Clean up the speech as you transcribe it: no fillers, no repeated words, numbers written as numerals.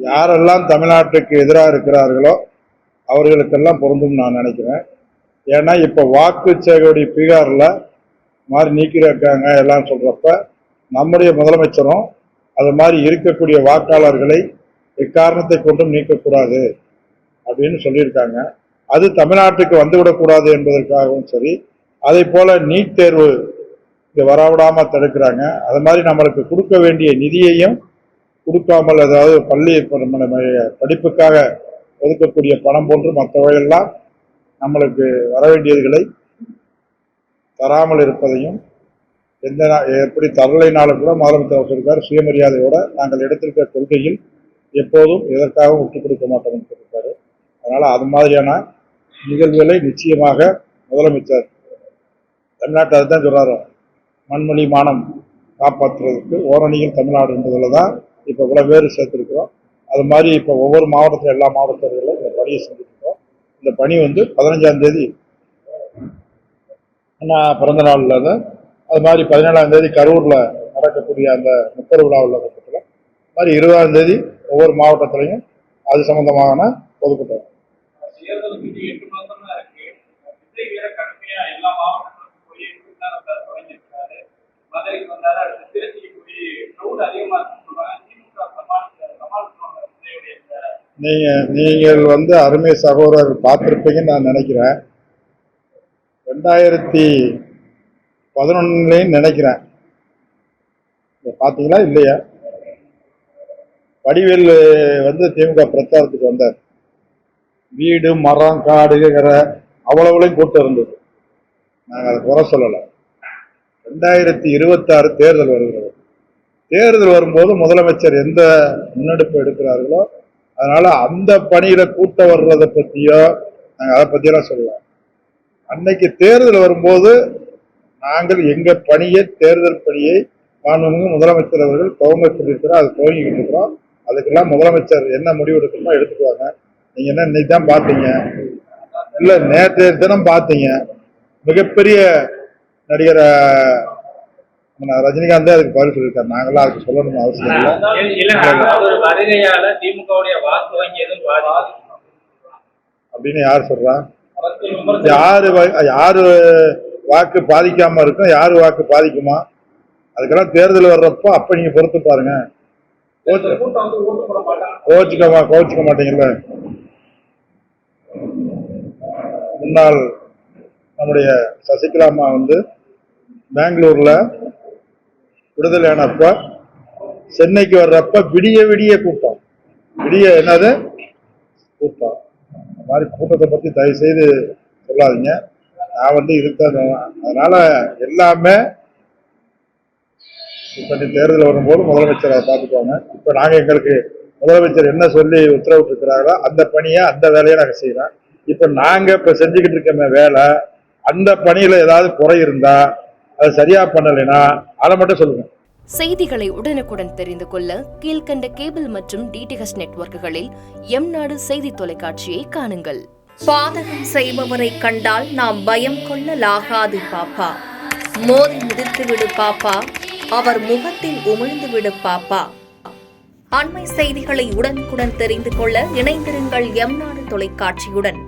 யாரெல்லாம் தமிழ்நாட்டுக்கு எதிராக இருக்கிறார்களோ அவர்களுக்கெல்லாம் பொருந்தும் நான் நினைக்கிறேன். ஏன்னா இப்போ வாக்கு சேகரி பீகாரில் மாதிரி நீக்கிருக்காங்க எல்லாம் சொல்றப்ப நம்முடைய முதலமைச்சரும் அது மாதிரி இருக்கக்கூடிய வாக்காளர்களை எக்காரணத்தை கொண்டும் நீக்கக்கூடாது அப்படின்னு சொல்லியிருக்காங்க. அது தமிழ்நாட்டுக்கு வந்துவிடக்கூடாது என்பதற்காகவும் சரி, அதே போல நீட் தேர்வு இங்கே வரவிடாம தடுக்கிறாங்க. அது மாதிரி நம்மளுக்கு கொடுக்க வேண்டிய நிதியையும் கொடுக்காமல், அதாவது பள்ளி படிப்புக்காக ஒதுக்கக்கூடிய பணம் போன்று மற்றவையெல்லாம் நம்மளுக்கு வர வேண்டியதுகளை தராமல் இருப்பதையும் எப்படி தரலைனாலும் கூட முதலமைச்சர் சொல்லியிருக்காரு, சுயமரியாதையோட நாங்கள் எடுத்திருக்கிற கொள்கையில் எப்போதும் எதற்காகவும் விட்டுக் கொடுக்க மாட்டோம் சொல்லியிருக்காரு. அதனால அது மாதிரியான நிகழ்வுகளை நிச்சயமாக முதலமைச்சர் தமிழ்நாட்டை அதுதான் சொல்றாரு, மண்மொழி மானம் காப்பாற்றுவதற்கு ஓரணியில் தமிழ்நாடு என்பதில் தான் இப்போ இவ்வளவு பேர் சேர்த்திருக்கிறோம். அது மாதிரி இப்போ ஒவ்வொரு மாவட்டத்தில் எல்லா மாவட்டத்திலும் இந்த பணியை செஞ்சுருக்கோம். இந்த பணி 15ஆம் தேதி பிறந்த நாள்ல தான், அது மாதிரி 17ஆம் தேதி கரூர்ல நடக்கக்கூடிய அந்த முப்பது விழா உள்ள கூட்டத்தில், மாதிரி 20ஆம் தேதி ஒவ்வொரு மாவட்டத்திலையும் அது சம்பந்தமான பொதுக்கூட்டம். நீங்கள் அருமை சகோதரர் பார்த்திருப்பீங்கன்னு நான் நினைக்கிறேன். 2011 நினைக்கிறேன், பாத்தீங்களா இல்லையா? வடிவேல் திமுக பிரச்சாரத்துக்கு வந்தார். வீடு மரம் காடுகிற அவ்வளவுலையும் கூட்டம் இருந்தது. நாங்கள் அதை குறை சொல்லலை. 2026 தேர்தல் வருகிறது. தேர்தல் வரும்போது முதலமைச்சர் எந்த முன்னெடுப்பு எடுக்கிறார்களோ அதனால அந்த பணியில கூட்டம் வர்றதை பத்தியோ நாங்கள் அதை பத்தியெல்லாம் சொல்லலாம். அன்னைக்கு தேர்தல் வரும்போது நாங்கள் எங்க பணியை, தேர்தல் பணியை மாண்புமிகு முதலமைச்சர் அவர்கள் துவங்க சொல்லியிருக்கிறோம். அது துவங்கிக்கிட்டு இருக்கிறோம். அதுக்கெல்லாம் முதலமைச்சர் என்ன முடிவு எடுக்கணுமோ எடுத்துக்குவாங்க. நீங்க என்ன இன்னைக்கு தான் பார்த்தீங்க, இல்ல நேற்றைய தினம் பார்த்தீங்க, மிகப்பெரிய நடிகர் ரஜினிகாந்த் அதுக்கு பதில் சொல்லியிருக்காரு. நாங்களாம் அதுக்கு சொல்லணும்னு அவசியம் இல்லை அப்படின்னு யார் சொல்றா? யாரு வாக்கு பாதிக்காம இருக்கும், யாரு வாக்கு பாதிக்குமா? அதுக்கெல்லாம் தேர்தல் வர்றப்போ அப்ப நீங்க பொறுத்து பாருங்க. கோச்சுக்க மாட்டீங்கல்ல. முன்னாள் நம்முடைய சசிகலா அம்மா பெங்களூர்ல விடுதலை ஆனப்ப சென்னைக்கு வர்றப்ப விடிய விடிய கூட்டம், விடிய என்னது கூட்டம். அந்த மாதிரி கூட்டத்தை பத்தி தயவு செய்து சொல்லாதீங்க. நான் இருக்க, அதனால எல்லாமே இப்ப தேர்தல் வரும்போது முதலமைச்சர் அதை பார்த்துக்குவாங்க. இப்ப நாங்க எங்களுக்கு முதலமைச்சர் என்ன சொல்லி உத்தரவிட்டு இருக்கிறாரோ அந்த பணியை, அந்த வேலையை நாங்க செய்யறோம். இப்ப நாங்க இப்ப செஞ்சுக்கிட்டு இருக்க வேலை, அந்த பணியில ஏதாவது குறை இருந்தா அது சரியா பண்ணலைன்னா அதை மட்டும் சொல்லுங்க. செய்திகளை உடனுக்குடன் தெரிந்து கொள்ள கீழ்கண்ட கேபிள் மற்றும் டிடிஎச் நெட்வொர்க்குகளில் எம்நாடு செய்தி தொலைக்காட்சியை காணுங்கள். பாதகம் செய்பவரை கண்டால் நாம் பயம் கொள்ளலாகாது பாப்பா. மோதி மிதித்து விடு பாப்பா, அவர் முகத்தில் உமிழ்ந்து விடு பாப்பா. அண்மை செய்திகளை உடனுக்குடன் தெரிந்து கொள்ள இணைந்திருங்கள் எம்நாடு தொலைக்காட்சியுடன்.